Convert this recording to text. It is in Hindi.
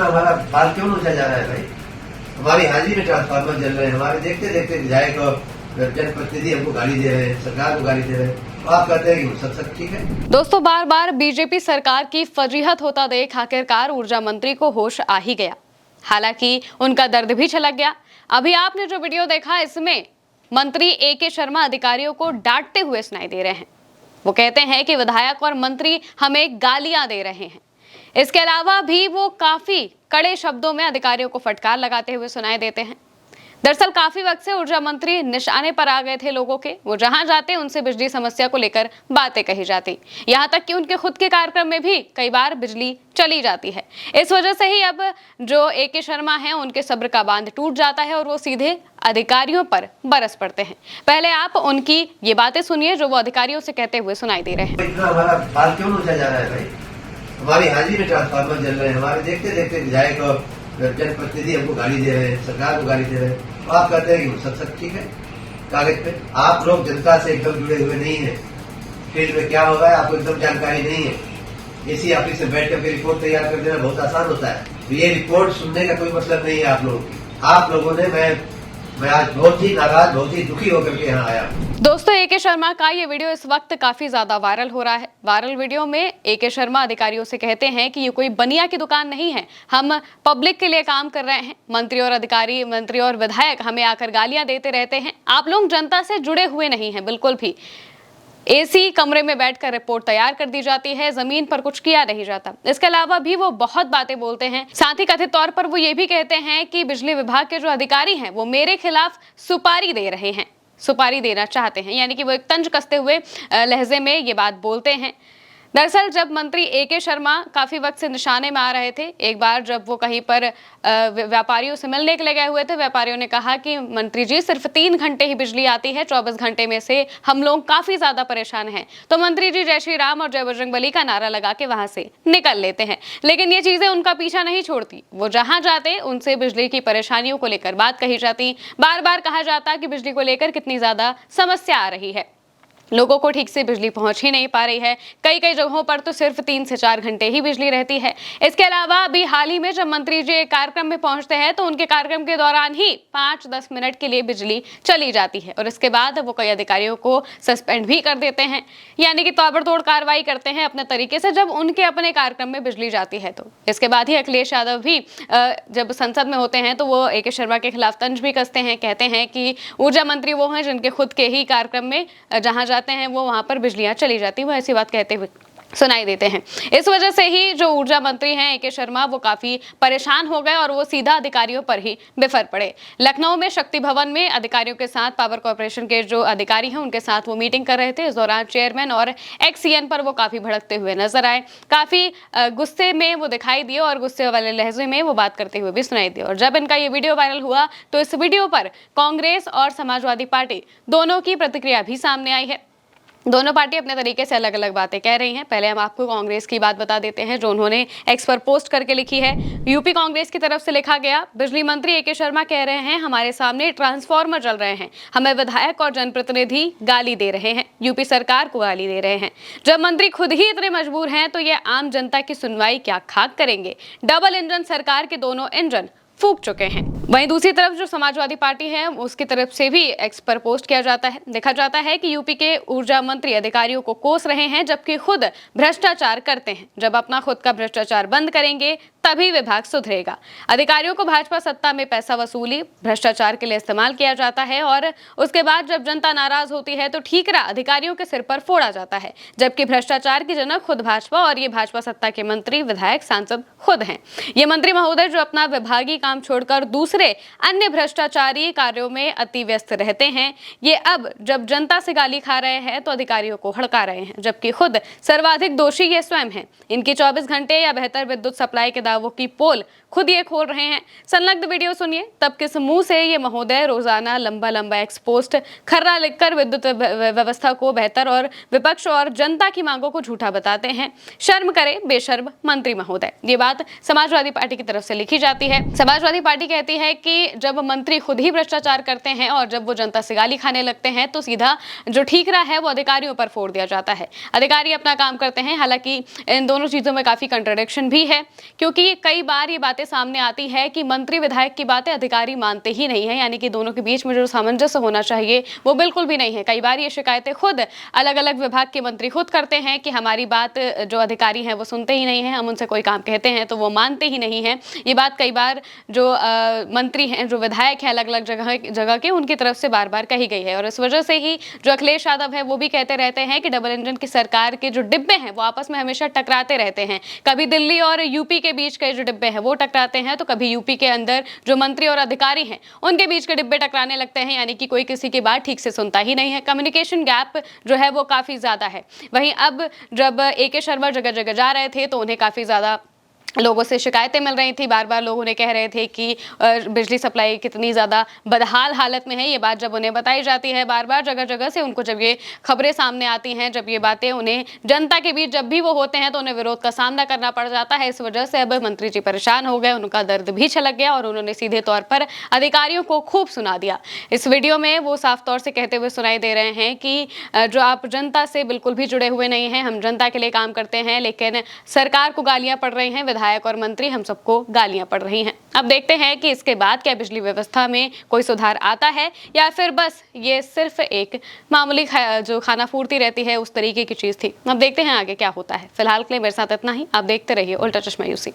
इतना हमारा बाल क्यों नोचा जा रहा है भाई? हमारी हाजिरी में ट्रांसफार्मर जल रहे हैं, हमारे देखते देखते विधायक और जनप्रतिनिधि हमको गाली दे रहे हैं, सरकार को गाली दे रहे हैं, आप कहते हैं कि सब ठीक है। दोस्तों, बार बार बीजेपी सरकार की फजीहत होता देख आखिरकार ऊर्जा मंत्री को होश आ ही गया। हालांकि उनका दर्द भी छलक गया। अभी आपने जो वीडियो देखा, इसमें मंत्री ए.के. शर्मा अधिकारियों को डांटते हुए सुनाई दे रहे हैं। वो कहते हैं कि विधायक और मंत्री हमें गालियां दे रहे हैं। इसके अलावा भी वो काफी कड़े शब्दों में अधिकारियों को फटकार लगाते हुए सुनाई देते हैं। दरअसल काफी वक्त से ऊर्जा मंत्री निशाने पर आ गए थे लोगों के। वो जहां जाते उनसे बिजली समस्या को लेकर बातें कही जाती, यहां तक कि उनके खुद के कार्यक्रम में भी कई बार बिजली चली जाती है। इस वजह से ही अब जो ए.के. शर्मा हैं, उनके सब्र का बांध टूट जाता है और वो सीधे अधिकारियों पर बरस पड़ते हैं। पहले आप उनकी ये बातें सुनिए जो वो अधिकारियों से कहते हुए सुनाई दे रहे हैं। इतना हमारा बाल क्यों नोचा जा रहा है भाई? हमारी हाजिरी में ट्रांसफार्मर जल रहे हैं, हमारे देखते देखते विधायक और जनप्रतिनिधि हमको गाली दे रहे हैं, सरकार को गाली दे रहे हैं, आप कहते हैं कि सब ठीक है कागज पे। आप लोग जनता से एकदम जुड़े हुए नहीं है, फील्ड में क्या होगा आपको एकदम जानकारी नहीं है। इसी ऑफिस में बैठ करके रिपोर्ट तैयार कर देना बहुत आसान होता है। तो ये रिपोर्ट सुनने का कोई मतलब नहीं है आप लोगों की। आप लोगों ने मैं आज बहुत ही नाराज, बहुत ही दुखी होकर के यहाँ आया। दोस्तों, ए.के. शर्मा का ये वीडियो इस वक्त काफी ज्यादा वायरल हो रहा है। वायरल वीडियो में ए.के. शर्मा अधिकारियों से कहते हैं कि ये कोई बनिया की दुकान नहीं है, हम पब्लिक के लिए काम कर रहे हैं। मंत्री और विधायक हमें आकर गालियां देते रहते हैं। आप लोग जनता से जुड़े हुए नहीं हैं बिल्कुल भी। एसी कमरे में बैठकर रिपोर्ट तैयार कर दी जाती है, जमीन पर कुछ किया नहीं जाता। इसके अलावा भी वो बहुत बातें बोलते हैं। साथ ही कथित तौर पर वो ये भी कहते हैं कि बिजली विभाग के जो अधिकारी हैं वो मेरे खिलाफ सुपारी दे रहे हैं, सुपारी देना चाहते हैं। यानी कि वो एक तंज कसते हुए लहजे में ये बात बोलते हैं। दरअसल जब मंत्री ए.के. शर्मा काफी वक्त से निशाने में आ रहे थे, एक बार जब वो कहीं पर व्यापारियों से मिलने के लिए गए हुए थे, व्यापारियों ने कहा कि मंत्री जी सिर्फ 3 घंटे ही बिजली आती है, 24 घंटे में से हम लोग काफी ज्यादा परेशान हैं। तो मंत्री जी जय श्री राम और जय बजरंगबली का नारा लगा के वहां से निकल लेते हैं। लेकिन ये चीजें उनका पीछा नहीं छोड़ती। वो जहां जाते उनसे बिजली की परेशानियों को लेकर बात कही जाती। बार बार कहा जाता कि बिजली को लेकर कितनी ज्यादा समस्या आ रही है, लोगों को ठीक से बिजली पहुंच ही नहीं पा रही है। कई कई जगहों पर तो सिर्फ 3 से 4 घंटे ही बिजली रहती है। इसके अलावा अभी हाल ही में जब मंत्री जी एक कार्यक्रम में पहुंचते हैं तो उनके कार्यक्रम के दौरान ही 5-10 मिनट के लिए बिजली चली जाती है और इसके बाद वो कई अधिकारियों को सस्पेंड भी कर देते हैं। यानी कि ताबड़तोड़ कार्रवाई करते हैं अपने तरीके से जब उनके अपने कार्यक्रम में बिजली जाती है। तो इसके बाद ही अखिलेश यादव भी जब संसद में होते हैं तो वो ए.के. शर्मा के खिलाफ तंज भी कसते हैं। कहते हैं कि ऊर्जा मंत्री वो हैं जिनके खुद के ही कार्यक्रम में जहां जाते हैं वो वहां पर बिजलियां चली जाती, वो ऐसी बात कहते हुए सुनाई देते हैं। इस वजह से ही जो ऊर्जा मंत्री हैं ए.के. शर्मा वो काफी परेशान हो गए और वो सीधा अधिकारियों पर ही बिफर पड़े। लखनऊ में शक्ति भवन में अधिकारियों के साथ पावर कॉर्पोरेशन के जो अधिकारी हैं उनके साथ वो मीटिंग कर रहे थे। इस दौरान चेयरमैन और एक्स-सीएन पर वो काफी भड़कते हुए नजर आए, काफी गुस्से में वो दिखाई दिए और गुस्से वाले लहजे में वो बात करते हुए भी सुनाई दिए। और जब इनका ये वीडियो वायरल हुआ तो इस वीडियो पर कांग्रेस और समाजवादी पार्टी दोनों की प्रतिक्रिया भी सामने आई है। दोनों पार्टी अपने तरीके से अलग अलग बातें कह रही हैं। पहले हम आपको कांग्रेस की बात बता देते हैं जो उन्होंने एक्स पर पोस्ट करके लिखी है। यूपी कांग्रेस की तरफ से लिखा गया, बिजली मंत्री ए.के. शर्मा कह रहे हैं हमारे सामने ट्रांसफार्मर जल रहे हैं, हमें विधायक और जनप्रतिनिधि गाली दे रहे हैं, यूपी सरकार को गाली दे रहे हैं। जब मंत्री खुद ही इतने मजबूर हैं तो ये आम जनता की सुनवाई क्या खाक करेंगे। डबल इंजन सरकार के दोनों इंजन फूक चुके हैं। वहीं दूसरी तरफ जो समाजवादी पार्टी है उसकी तरफ से भी एक्स पर पोस्ट किया जाता है। देखा जाता है कि यूपी के ऊर्जा मंत्री अधिकारियों को कोस रहे हैं जबकि खुद भ्रष्टाचार करते हैं। जब अपना खुद का भ्रष्टाचार बंद करेंगे तभी विभाग सुधरेगा। अधिकारियों को भाजपा सत्ता में पैसा वसूली भ्रष्टाचार के लिए इस्तेमाल किया जाता है और उसके बाद जब जनता नाराज होती है तो ठीकरा अधिकारियों के सिर पर फोड़ा जाता है, जबकि भ्रष्टाचार की जनक खुद भाजपा और ये भाजपा सत्ता के मंत्री विधायक सांसद खुद हैं। ये मंत्री महोदय जो अपना विभागीय काम छोड़कर दूसरे अन्य भ्रष्टाचारी कार्यों में अति व्यस्त रहते हैं, ये अब जब जनता से गाली खा रहे हैं तो अधिकारियों को हड़का रहे हैं, जबकि खुद सर्वाधिक दोषी ये स्वयं हैं। इनकी 24 घंटे या बेहतर विद्युत सप्लाई के दावों की पोल खुद ये खोल रहे हैं। संलग्न वीडियो सुनिए, तब किस मुंह से ये महोदय रोजाना लंबा लंबा एक्सपोस्ट खर्रा लिखकर विद्युत व्यवस्था को बेहतर और विपक्ष और जनता की मांगों को झूठा बताते हैं। शर्म करे बेशर्म मंत्री महोदय। ये बात समाजवादी पार्टी की तरफ से लिखी जाती है। समाजवादी पार्टी कहती है कि जब मंत्री खुद ही भ्रष्टाचार करते हैं और जब वो जनता से गाली खाने लगते हैं तो सीधा जो ठीकरा है वो अधिकारियों पर फोड़ दिया जाता है। अधिकारी अपना काम करते हैं। हालांकि इन दोनों चीजों में काफी कंट्राडिक्शन भी है, क्योंकि क्योंकि कई बार ये बातें सामने आती है कि मंत्री विधायक की बातें अधिकारी मानते ही नहीं है, यानी कि दोनों के बीच में जो सामंजस्य होना चाहिए वो बिल्कुल भी नहीं है। कई बार ये शिकायतें खुद अलग अलग विभाग के मंत्री खुद करते हैं कि हमारी बात जो अधिकारी हैं वो सुनते ही नहीं है, हम उनसे कोई काम कहते हैं तो वो मानते ही नहीं है। ये बात कई बार जो मंत्री हैं, जो विधायक हैं अलग अलग जगह के, उनकी तरफ से बार बार कही गई है। और इस वजह से ही जो अखिलेश यादव है वो भी कहते रहते हैं कि डबल इंजन की सरकार के जो डिब्बे हैं वो आपस में हमेशा टकराते रहते हैं। कभी दिल्ली और यूपी के बीच के जो डिब्बे हैं वो टकराते हैं, तो कभी यूपी के अंदर जो मंत्री और अधिकारी हैं उनके बीच के डिब्बे टकराने लगते हैं, यानी कि कोई किसी की बात ठीक से सुनता ही नहीं है। कम्युनिकेशन गैप जो है वो काफी ज्यादा है। वहीं अब जब AK शर्मा जगह जगह जा रहे थे तो उन्हें काफी ज्यादा लोगों से शिकायतें मिल रही थी। बार बार लोग उन्हें कह रहे थे कि बिजली सप्लाई कितनी ज़्यादा बदहाल हालत में है। ये बात जब उन्हें बताई जाती है बार बार जगह जगह से, उनको जब ये खबरें सामने आती हैं, जब ये बातें उन्हें जनता के बीच जब भी वो होते हैं तो उन्हें विरोध का सामना करना पड़ जाता है। इस वजह से अब मंत्री जी परेशान हो गए, उनका दर्द भी छलक गया और उन्होंने सीधे तौर पर अधिकारियों को खूब सुना दिया। इस वीडियो में वो साफ तौर से कहते हुए सुनाई दे रहे हैं कि जो आप जनता से बिल्कुल भी जुड़े हुए नहीं हैं, हम जनता के लिए काम करते हैं, लेकिन सरकार को गालियां पड़ रही हैं, विधायक और मंत्री हम सबको गालियां पड़ रही हैं। अब देखते हैं कि इसके बाद क्या बिजली व्यवस्था में कोई सुधार आता है या फिर बस ये सिर्फ एक मामूली जो खाना फूर्ती रहती है उस तरीके की चीज थी। अब देखते हैं आगे क्या होता है। फिलहाल के लिए मेरे साथ इतना ही। आप देखते रहिए उल्टा चश्मा यूसी।